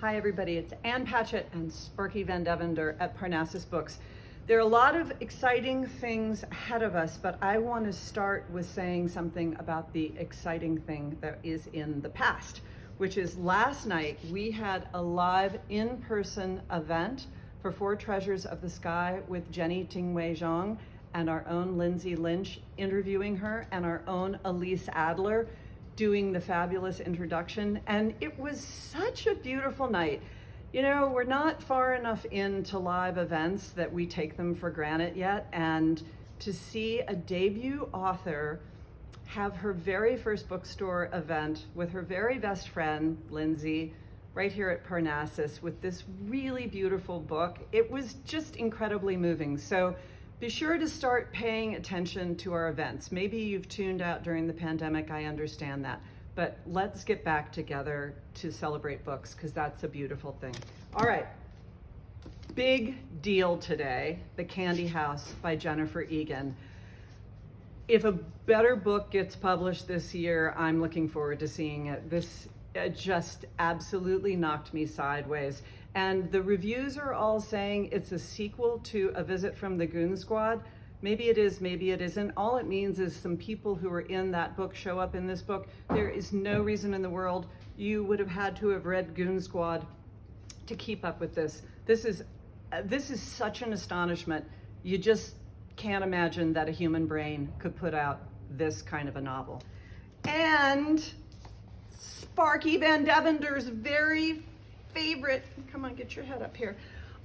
Hi everybody, it's Ann Patchett and Sparky Van Devender at Parnassus Books. There are a lot of exciting things ahead of us, but I want to start with saying something about the exciting thing that is in the past, which is last night we had a live in-person event for Four Treasures of the Sky with Tinghui Zhang and our own Lindsay Lynch interviewing her and our own Elise Adler doing the fabulous introduction, and it was such a beautiful night. You know, we're not far enough into live events that we take them for granted yet, and to see a debut author have her very first bookstore event with her very best friend, Lindsay, right here at Parnassus with this really beautiful book, it was just incredibly moving. So be sure to start paying attention to our events. Maybe you've tuned out during the pandemic, I understand that. But let's get back together to celebrate books, because that's a beautiful thing. All right, big deal today, The Candy House by Jennifer Egan. If a better book gets published this year, I'm looking forward to seeing it. This just absolutely knocked me sideways. And the reviews are all saying it's a sequel to A Visit from the Goon Squad. Maybe it is, maybe it isn't. All it means is some people who were in that book show up in this book. There is no reason in the world you would have had to have read Goon Squad to keep up with this. This is such an astonishment. You just can't imagine that a human brain could put out this kind of a novel. And Sparky Van Devender's very favorite, come on, get your head up here.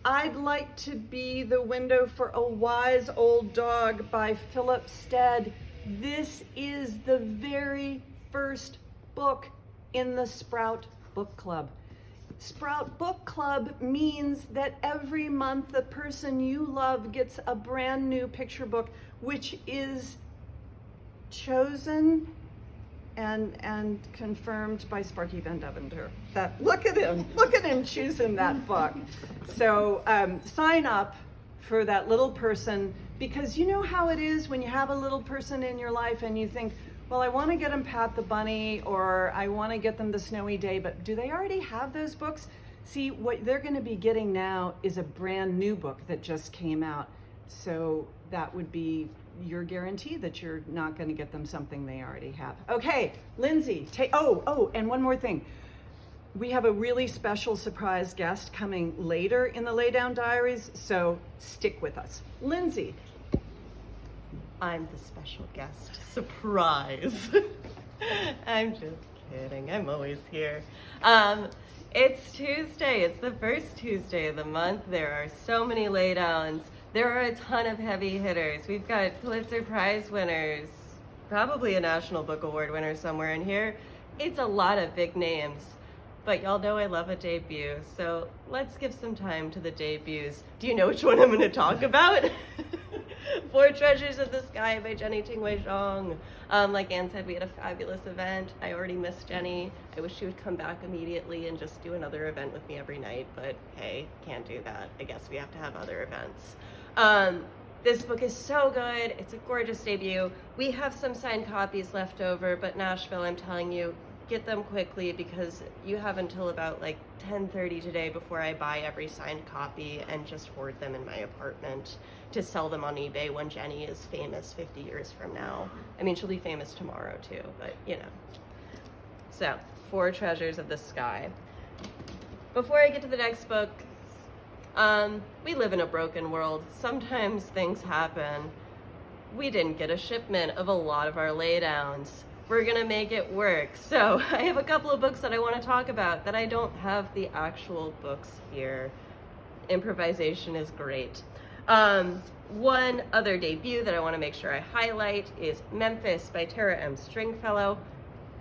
I'd Like to Be the Window for a Wise Old Dog by Philip Stead. This is the very first book in the Sprout Book Club. Sprout Book Club means that every month the person you love gets a brand new picture book, which is chosen and confirmed by Sparky Van Devender. Look at him choosing that book. So sign up for that little person, because you know how it is when you have a little person in your life and you think, well, I want to get them Pat the Bunny, or I want to get them The Snowy Day, but do they already have those books? See, what they're going to be getting now is a brand new book that just came out. So that would be your guarantee that you're not going to get them something they already have. Okay, Lindsay, and one more thing. We have a really special surprise guest coming later in the Laydown Diaries, so stick with us. Lindsay. I'm the special guest. Surprise. I'm just kidding. I'm always here. It's Tuesday. It's the first Tuesday of the month. There are so many laydowns. There are a ton of heavy hitters. We've got Pulitzer Prize winners, probably a National Book Award winner somewhere in here. It's a lot of big names, but y'all know I love a debut, so let's give some time to the debuts. Do you know which one I'm going to talk about? Four Treasures of the Sky by Tinghui Zhang. Like Anne said, we had a fabulous event. I already missed Jenny. I wish she would come back immediately and just do another event with me every night, but hey, can't do that. I guess we have to have other events. This book is so good. It's a gorgeous debut. We have some signed copies left over, but Nashville, I'm telling you, get them quickly, because you have until about like 10:30 today before I buy every signed copy and just hoard them in my apartment to sell them on eBay when Jenny is famous 50 years from now. I mean, she'll be famous tomorrow too, but you know. So, Four Treasures of the Sky. Before I get to the next book, we live in a broken world. Sometimes things happen. We didn't get a shipment of a lot of our laydowns. We're gonna make it work. So I have a couple of books that I want to talk about that I don't have the actual books here. Improvisation is great. One other debut that I want to make sure I highlight is Memphis by Tara M. Stringfellow.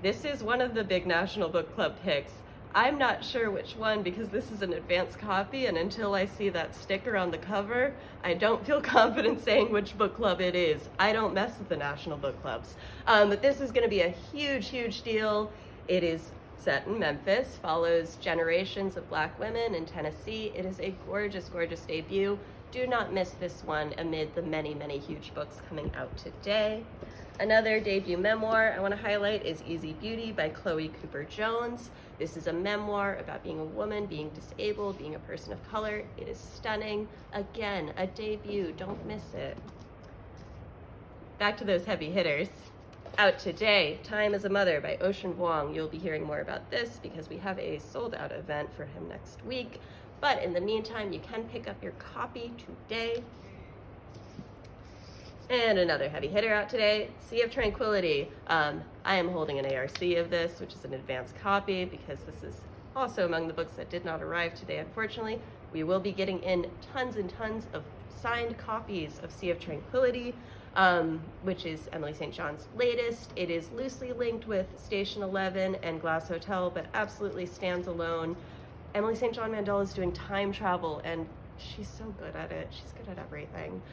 This is one of the big National Book Club picks. I'm not sure which one, because this is an advanced copy, and until I see that sticker on the cover, I don't feel confident saying which book club it is. I don't mess with the National Book Clubs. But this is going to be a huge, huge deal. It is set in Memphis, follows generations of Black women in Tennessee. It is a gorgeous, gorgeous debut. Do not miss this one amid the many, many huge books coming out today. Another debut memoir I want to highlight is Easy Beauty by Chloe Cooper Jones. This is a memoir about being a woman, being disabled, being a person of color. It is stunning. Again, a debut. Don't miss it. Back to those heavy hitters. Out today, Time as a Mother by Ocean Vuong. You'll be hearing more about this because we have a sold-out event for him next week. But in the meantime, you can pick up your copy today. And another heavy hitter out today, Sea of Tranquility. I am holding an ARC of this, which is an advanced copy, because this is also among the books that did not arrive today, unfortunately. We will be getting in tons and tons of signed copies of Sea of Tranquility, which is Emily St. John's latest. It is loosely linked with Station 11 and Glass Hotel, but absolutely stands alone. Emily St. John Mandel is doing time travel, and she's so good at it. She's good at everything.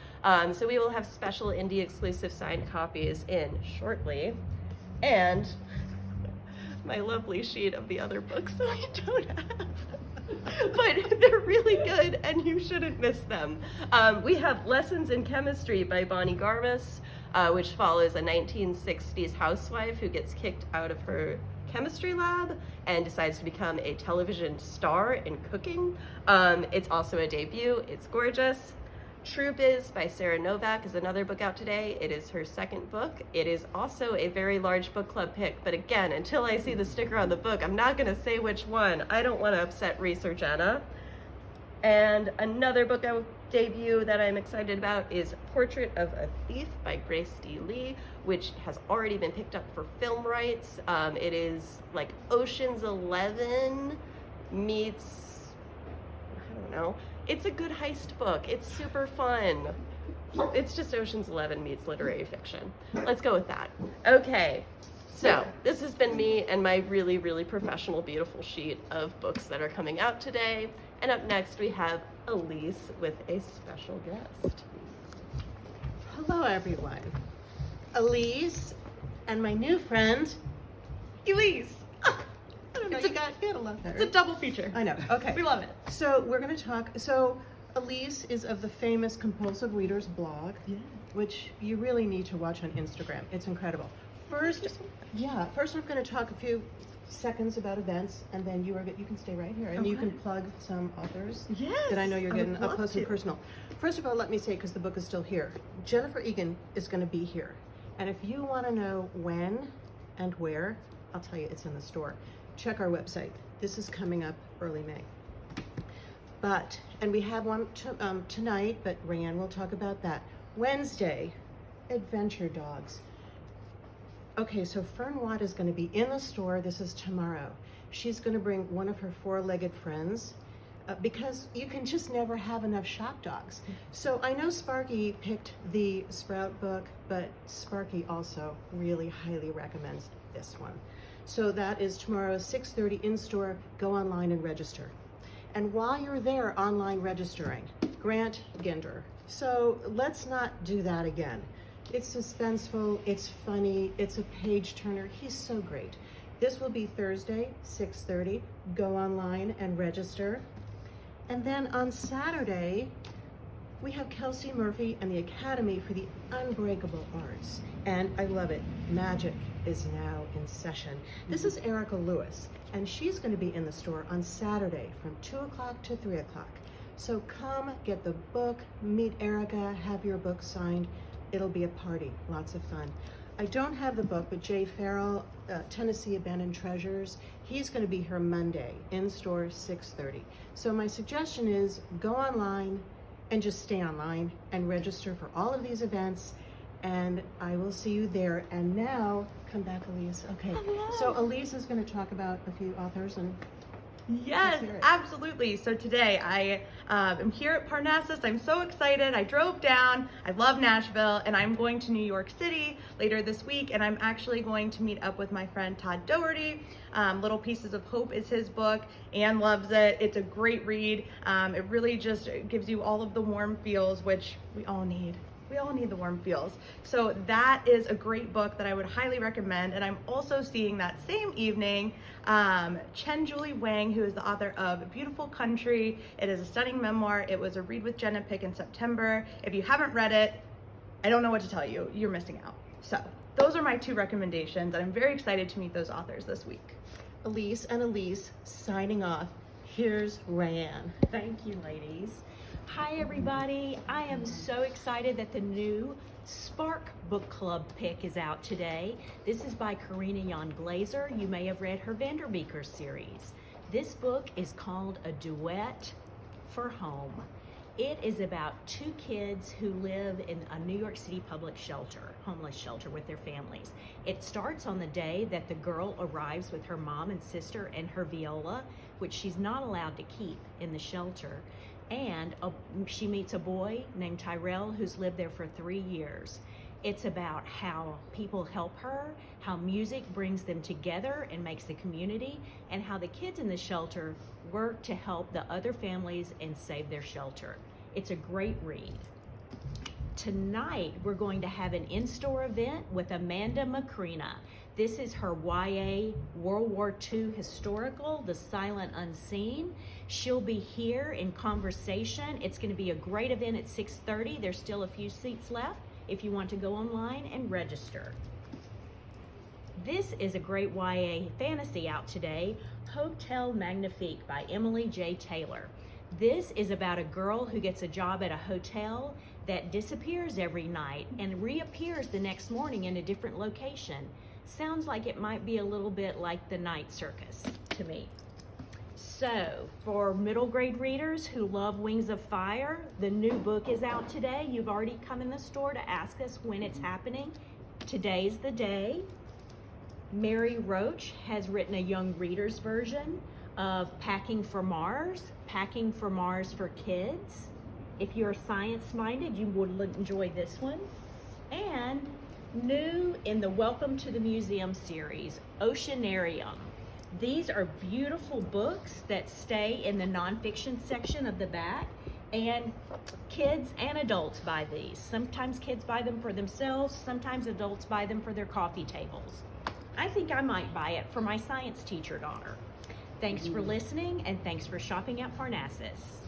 So we will have special indie exclusive signed copies in shortly. And my lovely sheet of the other books that I don't have. But they're really good and you shouldn't miss them. We have Lessons in Chemistry by Bonnie Garvez, which follows a 1960s housewife who gets kicked out of her chemistry lab and decides to become a television star in cooking. It's also a debut. It's gorgeous. True Biz by Sarah Novak is another book out today. It is her second book. It is also a very large book club pick, but again, until I see the sticker on the book, I'm not gonna say which one. I don't wanna upset Reese or Jenna. And another book out debut that I'm excited about is Portrait of a Thief by Grace D. Lee, which has already been picked up for film rights. It is like Ocean's 11 meets, I don't know. It's a good heist book. It's super fun. It's just Ocean's 11 meets literary fiction. Let's go with that. Okay, so this has been me and my really, really professional, beautiful sheet of books that are coming out today. And up next we have Elise with a special guest. Hello, everyone. Elise and my new friend, Elise! I don't know, you gotta love her. It's a double feature. I know, okay. We love it. So we're gonna talk, so Elise is of the famous Compulsive Readers blog, which you really need to watch on Instagram. It's incredible. First I'm gonna talk a few seconds about events, and then you can stay right here, and you can plug some authors that I know you're getting up close and personal. First of all, let me say, because the book is still here, Jennifer Egan is going to be here, and if you want to know when and where, I'll tell you, it's in the store. Check our website. This is coming up early May. And we have one tonight, but Rayanne will talk about that. Wednesday, Adventure Dogs. Okay, so Fern Watt is going to be in the store. This is tomorrow. She's going to bring one of her four-legged friends because you can just never have enough shop dogs. So I know Sparky picked the Sprout book, but Sparky also really highly recommends this one. So that is tomorrow, 6:30 in store. Go online and register. And while you're there online registering, Grant Ginder. So let's not do that again. It's suspenseful, it's funny, it's a page turner. He's so great. This will be Thursday, 6:30. Go online and register. And then on Saturday, we have Kelsey Murphy and the Academy for the Unbreakable Arts. And I love it. Magic is now in session. This is Erica Lewis, and she's going to be in the store on Saturday from 2 o'clock to 3 o'clock. So come get the book, meet Erica, have your book signed. It'll be a party, lots of fun. I don't have the book, but Jay Farrell, Tennessee Abandoned Treasures, he's going to be here Monday, in store 6:30. So my suggestion is go online and just stay online and register for all of these events, and I will see you there. And now, come back, Elise. Okay, so Elise is going to talk about a few authors and Yes, absolutely. So today I am here at Parnassus. I'm so excited. I drove down. I love Nashville, and I'm going to New York City later this week, and I'm actually going to meet up with my friend Todd Doherty. Little Pieces of Hope is his book. Anne loves it. It's a great read. It really just gives you all of the warm feels, which we all need We all need the warm feels. So that is a great book that I would highly recommend. And I'm also seeing that same evening Chen Julie Wang, who is the author of Beautiful Country. It is a stunning memoir. It was a read with Jenna Pick in September. If you haven't read it, I don't know what to tell you. You're missing out. So those are my 2 recommendations, and I'm very excited to meet those authors this week. Elise and Elise signing off. Here's Rayanne. Thank you, ladies. Hi, everybody. I am so excited that the new Spark Book Club pick is out today. This is by Karina Jan Glazer. You may have read her Vanderbeeker series. This book is called A Duet for Home. It is about 2 kids who live in a New York City public shelter, homeless shelter with their families. It starts on the day that the girl arrives with her mom and sister and her viola, which she's not allowed to keep in the shelter. And she meets a boy named Tyrell who's lived there for 3 years. It's about how people help her, how music brings them together and makes the community, and how the kids in the shelter work to help the other families and save their shelter. It's a great read. Tonight, we're going to have an in-store event with Amanda Macrina. This is her YA World War II historical, The Silent Unseen. She'll be here in conversation. It's going to be a great event at 6:30. There's still a few seats left if you want to go online and register. This is a great YA fantasy out today, Hotel Magnifique by Emily J. Taylor. This is about a girl who gets a job at a hotel that disappears every night and reappears the next morning in a different location. Sounds like it might be a little bit like The Night Circus to me. So, for middle grade readers who love Wings of Fire, the new book is out today. You've already come in the store to ask us when it's happening. Today's the day. Mary Roach has written a young reader's version of Packing for Mars for kids. If you're science-minded, you would enjoy this one. And new in the Welcome to the Museum series, Oceanarium. These are beautiful books that stay in the nonfiction section of the back, and kids and adults buy these. Sometimes kids buy them for themselves, sometimes adults buy them for their coffee tables. I think I might buy it for my science teacher daughter. Thanks for listening, and thanks for shopping at Parnassus.